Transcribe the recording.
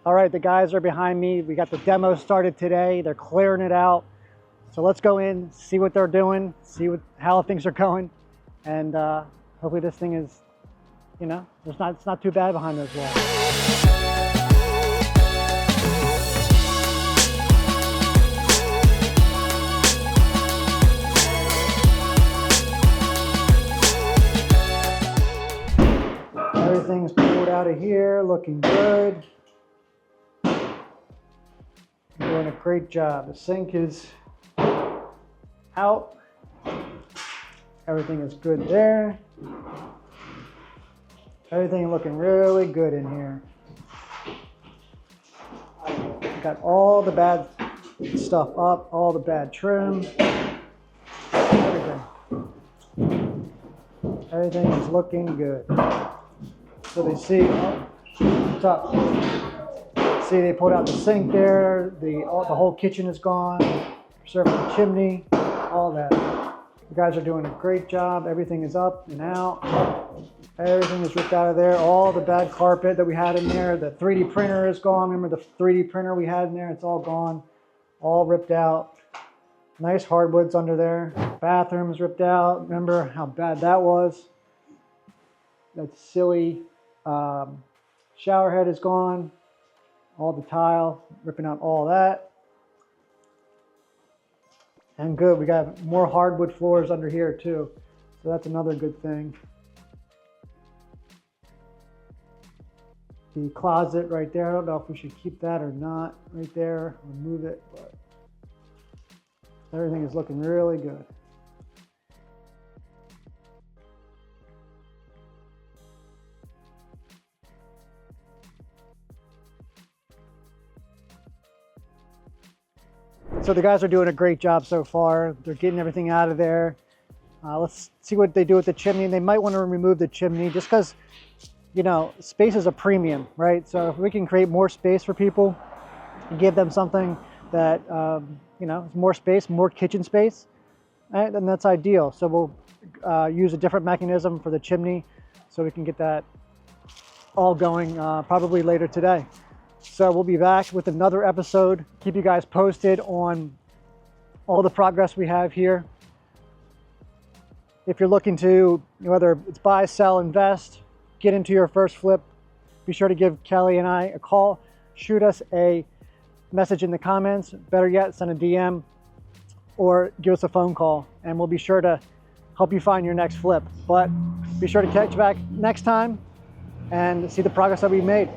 All right, the guys are behind me. We got the demo started today. They're clearing it out. So let's go in, see what they're doing, see how things are going. And hopefully this thing is, you know, it's not too bad behind those walls. Everything's pulled out of here, looking good. Doing a great job. The sink is out. Everything is good there. Everything looking really good in here. Got all the bad stuff up, all the bad trim, everything. Everything is looking good. So they see, what's up? See, they pulled out the sink there. The whole kitchen is gone. Surfing the chimney, all that. The guys are doing a great job. Everything is up and out. Everything is ripped out of there. All the bad carpet that we had in there. The 3D printer is gone. Remember the 3D printer we had in there? It's all gone. All ripped out. Nice hardwoods under there. Bathroom is ripped out. Remember how bad that was? That silly shower head is gone. All the tile, ripping out all that. And good, we got more hardwood floors under here too. So that's another good thing. The closet right there, I don't know if we should keep that or not right there, remove it, but everything is looking really good. So the guys are doing a great job so far. They're getting everything out of there. Let's see what they do with the chimney. They might want to remove the chimney just because, you know, space is a premium, right? So if we can create more space for people and give them something that, you know, is more space, more kitchen space, right, then that's ideal. So we'll use a different mechanism for the chimney so we can get that all going probably later today. So we'll be back with another episode. Keep you guys posted on all the progress we have here. If you're looking to, whether it's buy, sell, invest, get into your first flip, be sure to give Kelly and I a call. Shoot us a message in the comments. Better yet, send a DM or give us a phone call, and we'll be sure to help you find your next flip. But be sure to catch back next time and see the progress that we've made.